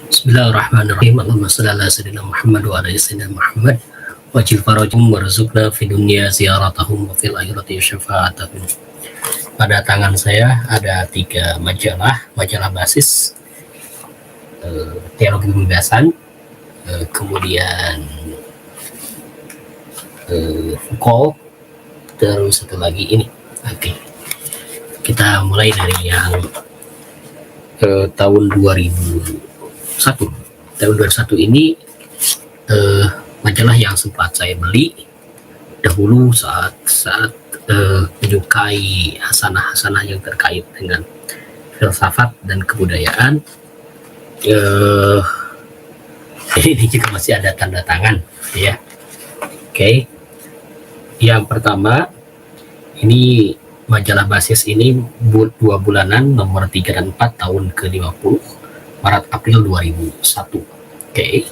Bismillahirrahmanirrahim. Allahumma shalli ala sayyidina Muhammad wa ala ali sayyidina Muhammad wajil farajum warzuqna fid dunya ziyaratahum wa fil akhirati syafa'atahum. Pada tangan saya ada 3 majalah basis teologi pembebasan, kemudian Foucault, terus satu lagi ini. Oke, kita mulai dari yang tahun 2001. Tahun 2001 ini majalah yang sempat saya beli dahulu saat menyukai hasanah-hasanah yang terkait dengan filsafat dan kebudayaan. Ini juga masih ada tanda tangan, ya. Oke. Yang pertama, ini majalah basis ini 2 bulanan, nomor 3 dan 4 tahun ke-50, Maret April 2001. Oke.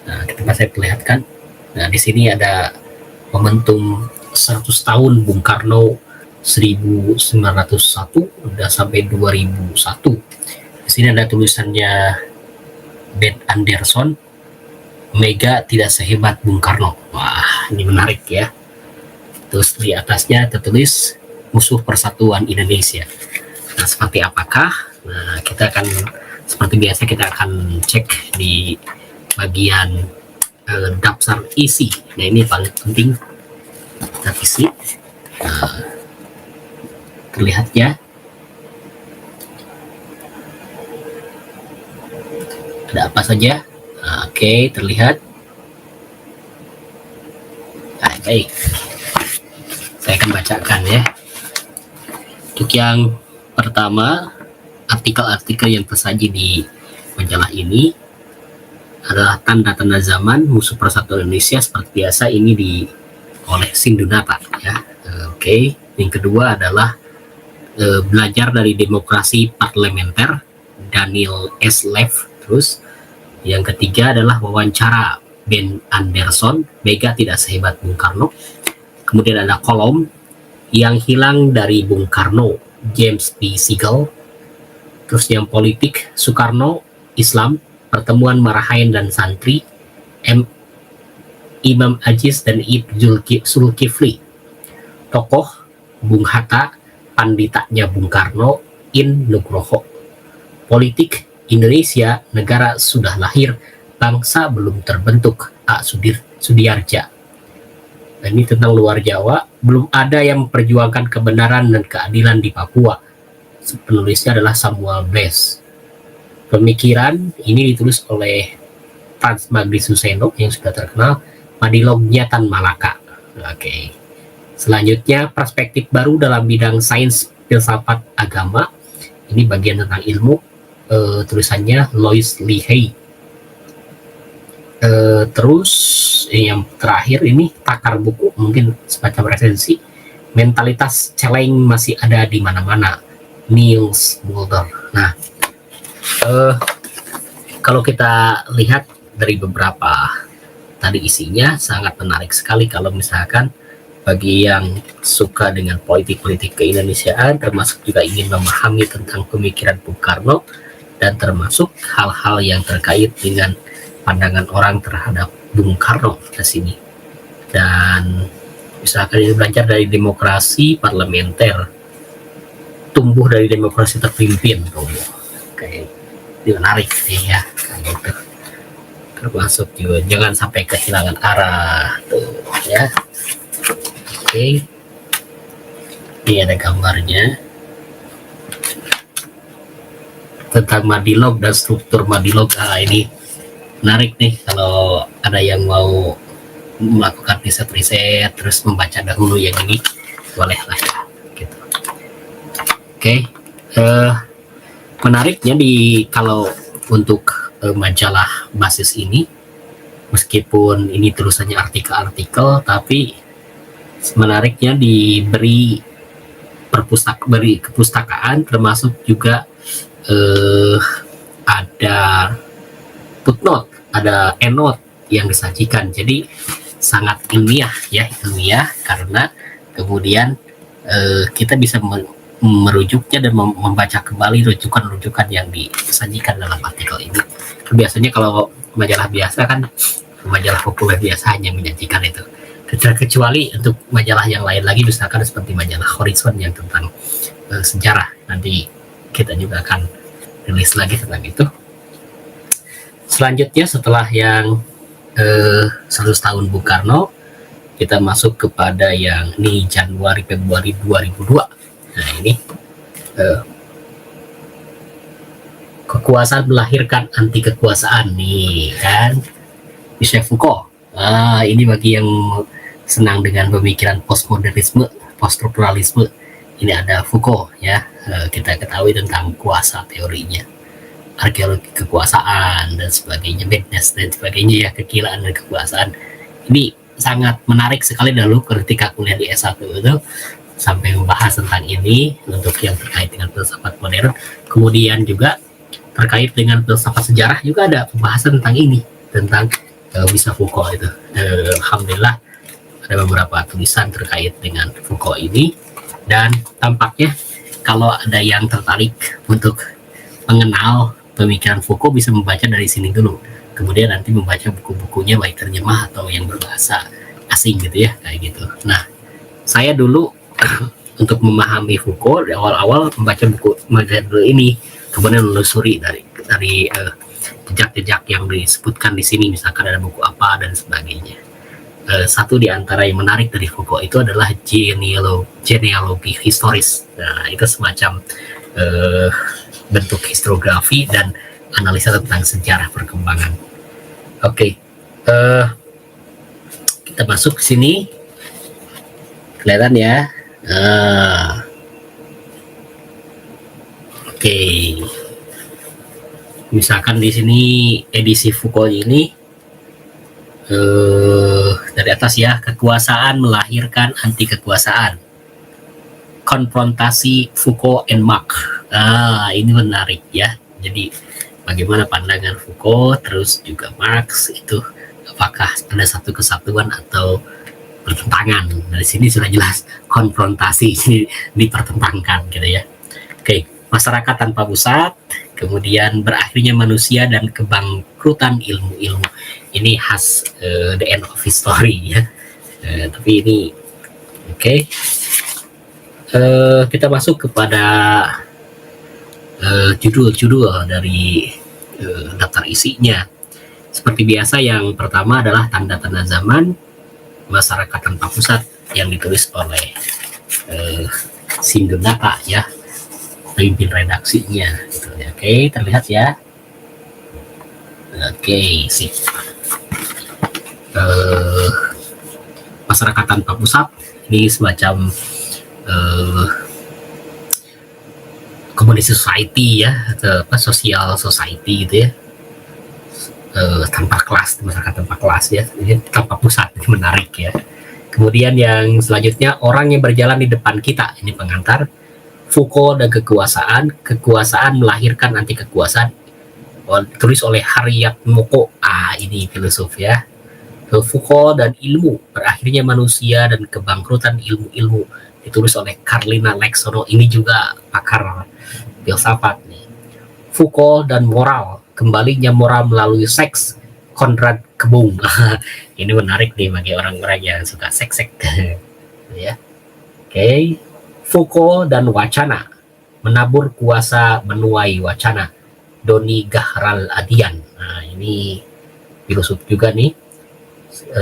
Nah, ketika saya perlihatkan, nah di sini ada momentum 100 tahun Bung Karno 1901 udah sampai 2001. Di sini ada tulisannya Ben Anderson, Mega tidak sehebat Bung Karno. Wah, ini menarik ya. Terus di atasnya tertulis Musuh Persatuan Indonesia. Nah, seperti apakah? Nah, kita akan seperti biasa kita akan cek di bagian daftar isi. Nah, ini paling penting, daftar isi. Terlihat ya. Ada apa saja? Oke, terlihat. Baik. Saya akan bacakan ya. Untuk yang pertama, artikel-artikel yang tersaji di majalah ini adalah tanda-tanda zaman Musuh Persatuan Indonesia. Seperti biasa ini oleh Sindunata ya. Oke. Yang kedua adalah belajar dari demokrasi parlementer, Daniel S. Lev. Terus yang ketiga adalah wawancara Ben Anderson, Mega tidak sehebat Bung Karno. Kemudian ada kolom Yang Hilang dari Bung Karno, James P. Siegel. Terus yang politik, Soekarno, Islam, pertemuan Marahain dan santri, Imam Aziz dan Ibnu Zulkifli. Tokoh, Bung Hatta, panditanya Bung Karno, In Nugroho. Politik, Indonesia, negara sudah lahir, bangsa belum terbentuk, A. Sudiarja. Dan ini tentang luar Jawa, belum ada yang memperjuangkan kebenaran dan keadilan di Papua. Penulisnya adalah Samuel Bless. Pemikiran ini ditulis oleh Frans Magdi Suseno yang sudah terkenal, Madilognya Tan Malaka. Oke. Selanjutnya, perspektif baru dalam bidang sains, filsafat, agama. Ini bagian tentang ilmu. Tulisannya Lois Lihei. Terus yang terakhir ini takar buku, mungkin semacam resensi, mentalitas celeng masih ada di mana-mana, Niels Mulder. Nah, kalau kita lihat dari beberapa tadi isinya sangat menarik sekali. Kalau misalkan bagi yang suka dengan politik-politik keindonesiaan, termasuk juga ingin memahami tentang pemikiran Bung Karno, dan termasuk hal-hal yang terkait dengan pandangan orang terhadap Bung Karno di sini. Dan misalkan ini belajar dari demokrasi parlementer, tumbuh dari demokrasi terpimpin. Oke, ini menarik nih ya. Gitu. Termasuk juga jangan sampai kehilangan arah tuh ya. Oke. Ini ada gambarnya tentang Madilog dan struktur Madilog. Ini menarik nih kalau ada yang mau melakukan riset terus membaca dahulu yang ini, bolehlah ya gitu. Oke. Menariknya kalau untuk majalah basis ini, meskipun ini tulisannya artikel-artikel, tapi menariknya diberi kepustakaan, termasuk juga ada footnote, ada endnote yang disajikan. Jadi sangat ilmiah ya, karena kemudian kita bisa merujuknya dan membaca kembali rujukan-rujukan yang disajikan dalam artikel ini. Biasanya kalau majalah biasa kan, majalah populer biasa hanya menyajikan itu. Terkecuali untuk majalah yang lain lagi, misalkan seperti majalah Horizon yang tentang sejarah. Nanti kita juga akan rilis lagi tentang itu. Selanjutnya setelah yang 100 tahun Bung Karno, kita masuk kepada yang ini Januari Februari 2002. Nah ini kekuasaan melahirkan anti kekuasaan nih kan, Michel Foucault. Ini bagi yang senang dengan pemikiran postmodernisme, poststrukturalisme, ini ada Foucault ya. Kita ketahui tentang kuasa teorinya, arkeologi kekuasaan dan sebagainya, madness dan sebagainya ya, kegilaan dan kekuasaan. Ini sangat menarik sekali dulu ketika kuliah di S1 itu, sampai membahas tentang ini untuk yang terkait dengan filsafat modern. Kemudian juga terkait dengan filsafat sejarah juga ada pembahasan tentang ini, tentang Michel Foucault itu. Alhamdulillah ada beberapa tulisan terkait dengan Foucault ini, dan tampaknya kalau ada yang tertarik untuk mengenal pemikiran Foucault bisa membaca dari sini dulu, kemudian nanti membaca buku-bukunya baik terjemah atau yang berbahasa asing gitu ya, kayak gitu. Nah, saya dulu untuk memahami Foucault di awal-awal membaca buku majalah ini, kemudian menelusuri dari jejak-jejak yang disebutkan di sini, misalkan ada buku apa dan sebagainya. Satu di antara yang menarik dari Foucault itu adalah genealogi historis. Nah, itu semacam bentuk historiografi dan analisa tentang sejarah perkembangan. Oke, kita masuk ke sini, kelihatan ya. Oke. Misalkan di sini edisi Foucault ini dari atas ya, kekuasaan melahirkan anti kekuasaan. Konfrontasi Foucault and Marx. Ini menarik ya. Jadi bagaimana pandangan Foucault terus juga Marx itu, apakah ada satu kesatuan atau pertentangan? Dari sini sudah jelas konfrontasi, dipertentangkan gitu ya. Oke, masyarakat tanpa pusat, kemudian berakhirnya manusia dan kebangkrutan ilmu-ilmu. Ini khas the end of history ya. Tapi ini oke. Kita masuk kepada judul-judul dari daftar isinya. Seperti biasa, yang pertama adalah tanda-tanda zaman masyarakat tanpa pusat yang ditulis oleh Sindonata ya, pemimpin redaksinya gitu ya. Oke, terlihat ya. Oke, sip. Masyarakat tanpa pusat ini semacam community society ya, atau apa, social society gitu ya. Tanpa kelas, masyarakat tanpa kelas ya, ini tanpa pusat, ini menarik ya. Kemudian yang selanjutnya, orang yang berjalan di depan kita, ini pengantar. Foucault dan kekuasaan melahirkan anti kekuasaan, tulis oleh Haryat Moko. Ini filosof ya. Foucault dan ilmu, berakhirnya manusia dan kebangkrutan ilmu-ilmu, ditulis oleh Carlina Leksono. Ini juga pakar filsafat nih. Foucault dan moral, kembalinya moral melalui seks, Konrad Kebung. Ini menarik nih bagi orang-orang yang suka seks ya. Oke. Foucault dan wacana, menabur kuasa menuai wacana, Doni Gahral Adian. Nah, ini filosof juga nih.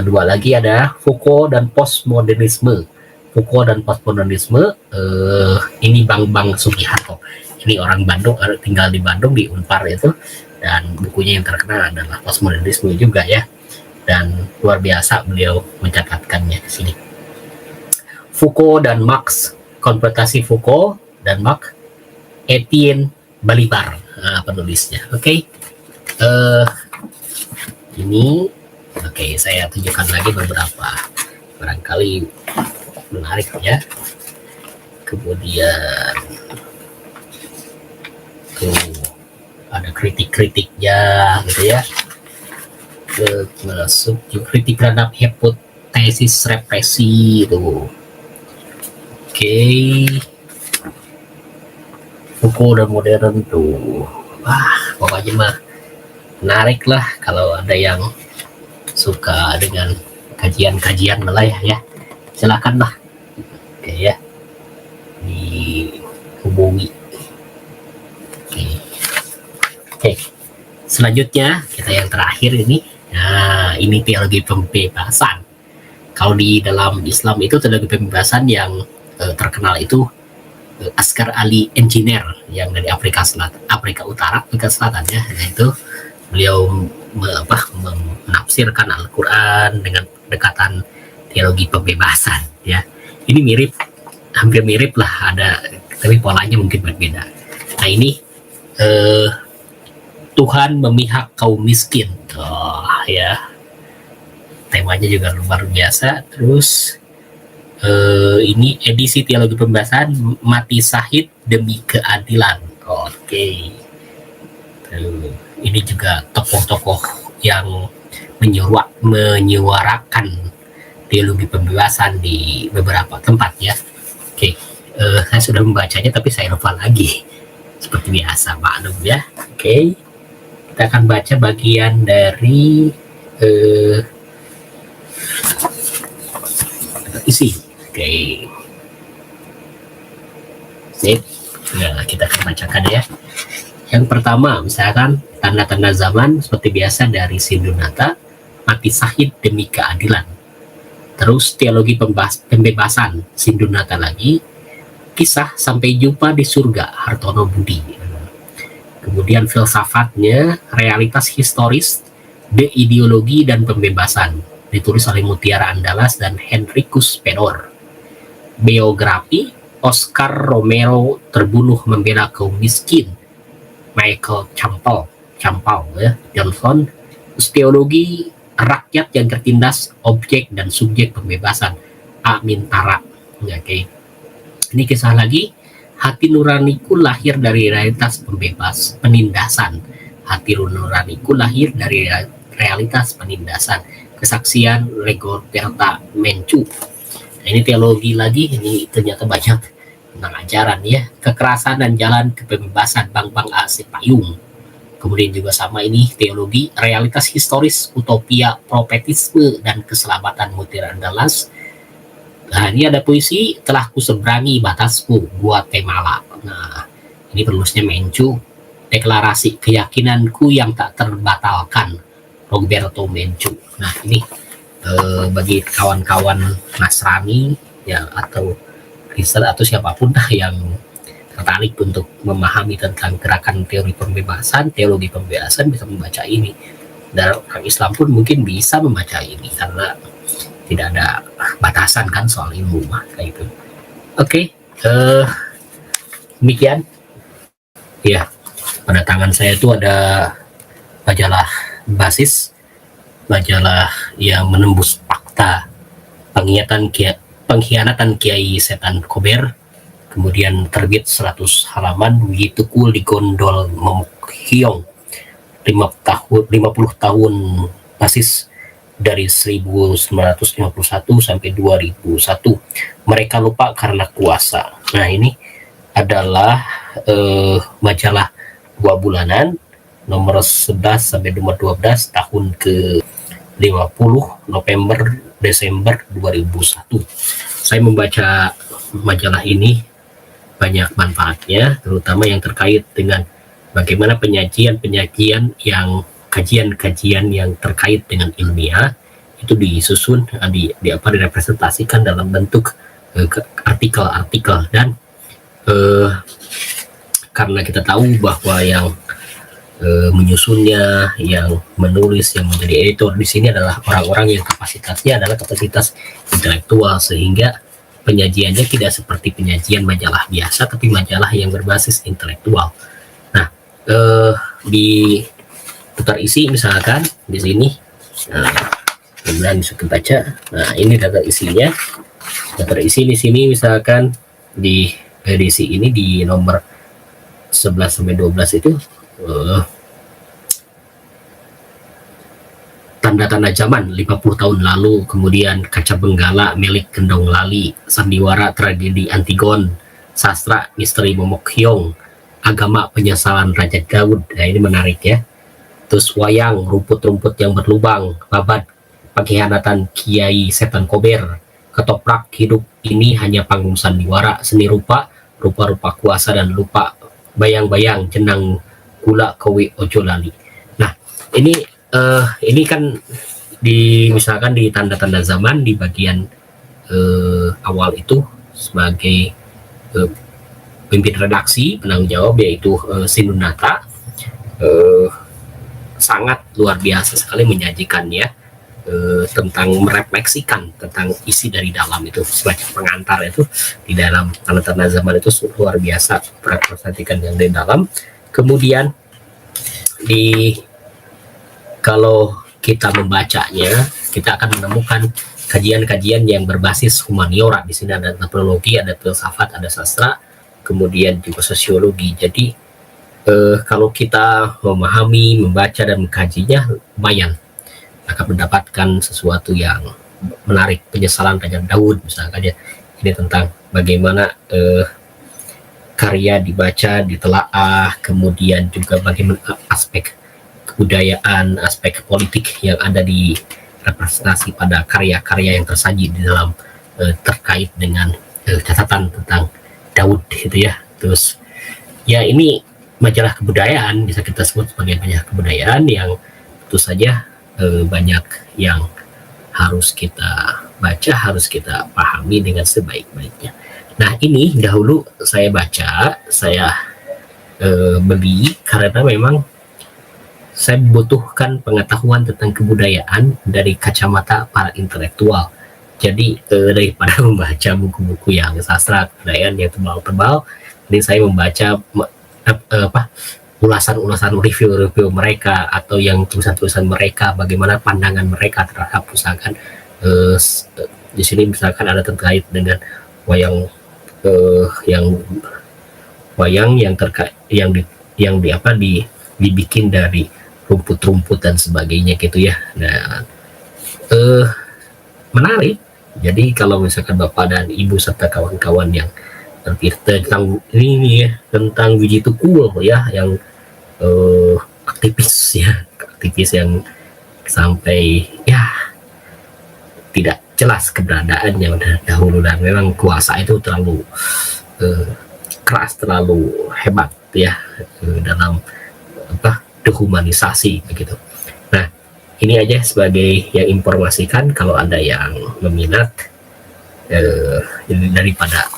Dua lagi ada Foucault dan postmodernisme. Foucault dan postmodernisme, ini Bang Sugiharto. Ini orang Bandung, tinggal di Bandung di Unpar itu, dan bukunya yang terkenal adalah postmodernisme juga ya, dan luar biasa beliau mencatatkannya di sini. Foucault dan Marx, konfrontasi Foucault dan Marx, Etienne Balibar penulisnya. Oke. Ini saya tunjukkan lagi beberapa barangkali menarik ya. Kemudian ada kritik-kritiknya gitu ya. Masuk kritik terhadap hipotesis represi itu. buku udah modern tuh. Wah, pokoknya mah menarik lah kalau ada yang suka dengan kajian-kajian lah ya. Silakan lah. Oke ya. Dihubungi. Oke. Selanjutnya kita yang terakhir ini. Nah, ini teologi pembebasan. Kalau di dalam Islam itu teologi pembebasan yang terkenal itu Asghar Ali Engineer yang dari Afrika Selatan, Afrika Utara, Afrika Selatan ya. Nah, itu beliau menafsirkan Al-Quran dengan pendekatan teologi pembebasan ya. Ini mirip, hampir mirip lah, ada tapi polanya mungkin berbeda. Nah, ini Tuhan memihak kaum miskin. Oh ya, temanya juga luar biasa. Terus ini edisi teologi pembebasan mati syahid demi keadilan. Oke. Ini juga tokoh-tokoh yang menyuarakan teologi pembebasan di beberapa tempat ya. Oke. Saya sudah membacanya tapi saya lupa lagi. Seperti biasa, maklum ya. Oke. Kita akan baca bagian dari isi. Oke. Sip. Nah, kita akan bacakan ya. Yang pertama, misalkan tanda-tanda zaman seperti biasa dari Sindunata, mati syahid demi keadilan. Terus teologi pembebasan, Sindunata lagi, kisah sampai jumpa di surga, Hartono Budi. Kemudian filsafatnya, realitas historis, ideologi dan pembebasan, ditulis oleh Mutiara Andalas dan Henricus Pedor. Biografi, Oscar Romero terbunuh membela kaum miskin, Michael Campbell ya, Johnson. Teologi rakyat yang tertindas, objek dan subjek pembebasan, Amin Tara. Oke. Ini kisah lagi, hati nuraniku lahir dari realitas penindasan. Hati nuraniku lahir dari realitas penindasan. Kesaksian Rigoberta Menchú. Nah, ini teologi lagi, ini ternyata banyak tentang ajaran ya. Kekerasan dan jalan kebebasan, Bang A.C. Payung. Kemudian juga sama ini teologi, realitas historis, utopia, profetisme dan keselamatan, Mutiara Andalas. Nah, ini ada puisi, telah kuseberangi batasmu, Guatemala. Nah, ini penulisnya Menchú. Deklarasi keyakinanku yang tak terbatalkan, Roberto Menchú. Nah, ini bagi kawan-kawan Nasrani ya, atau Kristen atau siapapun lah yang tertarik untuk memahami tentang gerakan teologi pembebasan bisa membaca ini. Dan orang Islam pun mungkin bisa membaca ini karena tidak ada batasan kan soal ilmu mah kayak itu. Oke, demikian ya. Pada tangan saya itu ada majalah basis, majalah yang menembus fakta pengkhianatan Kiai Setan Kober, kemudian terbit 100 halaman, Witukul di Gondol Momokhyong, 50 tahun basis dari 1951 sampai 2001. Mereka lupa karena kuasa. Nah, ini adalah majalah 2 bulanan, nomor 11 sampai nomor 12 tahun ke 50 November Desember 2001. Saya membaca majalah ini banyak manfaatnya, terutama yang terkait dengan bagaimana penyajian yang kajian yang terkait dengan ilmiah itu disusun, direpresentasikan dalam bentuk artikel-artikel. Dan karena kita tahu bahwa yang menyusunnya, yang menulis, yang menjadi editor di sini adalah orang-orang yang kapasitasnya adalah kapasitas intelektual, sehingga penyajiannya tidak seperti penyajian majalah biasa, tapi majalah yang berbasis intelektual. Nah, di putar isi misalkan di sini, kemudian bisa kita baca. Nah, ini data isinya. Data isi di sini misalkan di edisi ini di nomor 11 sampai 12 itu tanda-tanda zaman 50 tahun lalu, kemudian Kaca Benggala milik Gendong Lali, sandiwara tragedi Antigon, sastra misteri Momokhyong, agama penyesalan Raja Daud. Nah, ini menarik ya. Terus wayang, rumput-rumput yang berlubang, babat, pengkhianatan Kiai Setan Kober, ketoprak hidup ini hanya panggung sandiwara, seni rupa, rupa-rupa kuasa dan lupa, bayang-bayang jenang gula kowe ojo lali. Nah, ini kan misalkan di tanda-tanda zaman di bagian awal itu sebagai pemimpin redaksi penanggung jawab yaitu Sinunata sangat luar biasa sekali menyajikannya tentang merefleksikan tentang isi dari dalam itu sebagai pengantar itu di dalam tanda-tanda zaman itu luar biasa perhatikan yang di dalam. Kemudian kalau kita membacanya kita akan menemukan kajian-kajian yang berbasis humaniora. Di sini ada antropologi, ada filsafat, ada sastra, kemudian juga sosiologi. Jadi kalau kita memahami, membaca dan mengkajinya lumayan akan mendapatkan sesuatu yang menarik. Penyesalan Raja Daud misalkan ya, ini tentang bagaimana karya dibaca, ditelaah, kemudian juga bagaimana aspek kebudayaan, aspek politik yang ada di representasi pada karya-karya yang tersaji di dalam terkait dengan catatan tentang Daud gitu ya. Terus ya ini majalah kebudayaan, bisa kita sebut sebagai majalah kebudayaan yang tentu saja banyak yang harus kita baca, harus kita pahami dengan sebaik-baiknya. Nah, ini dahulu saya baca, saya beli karena memang saya membutuhkan pengetahuan tentang kebudayaan dari kacamata para intelektual. Jadi daripada membaca buku-buku yang sastra kebudayaan yang tebal-tebal, ini saya membaca ulasan-ulasan review mereka atau yang tulisan-tulisan mereka, bagaimana pandangan mereka terhadap misalkan di sini misalkan ada terkait dengan wayang yang terkait yang dibikin dari rumput-rumput dan sebagainya gitu ya. Nah, menarik. Jadi kalau misalkan Bapak dan Ibu serta kawan-kawan yang tentang ini ya, tentang Wiji Tukul ya, yang aktivis yang sampai ya tidak jelas keberadaannya dahulu, dan memang kuasa itu terlalu keras, terlalu hebat ya dalam dehumanisasi begitu. Nah, ini aja sebagai yang informasikan. Kalau ada yang meminat daripada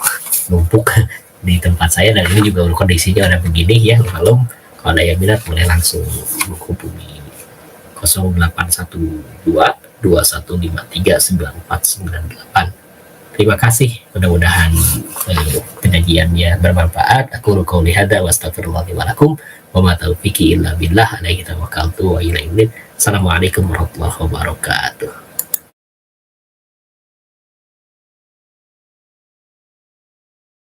numpuk di tempat saya, dan ini juga kondisinya ada begini ya, kalau ada yang minat boleh langsung menghubungi 0812 21539498. Terima kasih, mudah-mudahan penyajiannya bermanfaat. Aku qouli hadza wa astaghfirullahi wa lakum wa ma taufiqi illa billah alaihi tawakkaltu wa ilaihi unib. Assalamualaikum warahmatullahi wabarakatuh.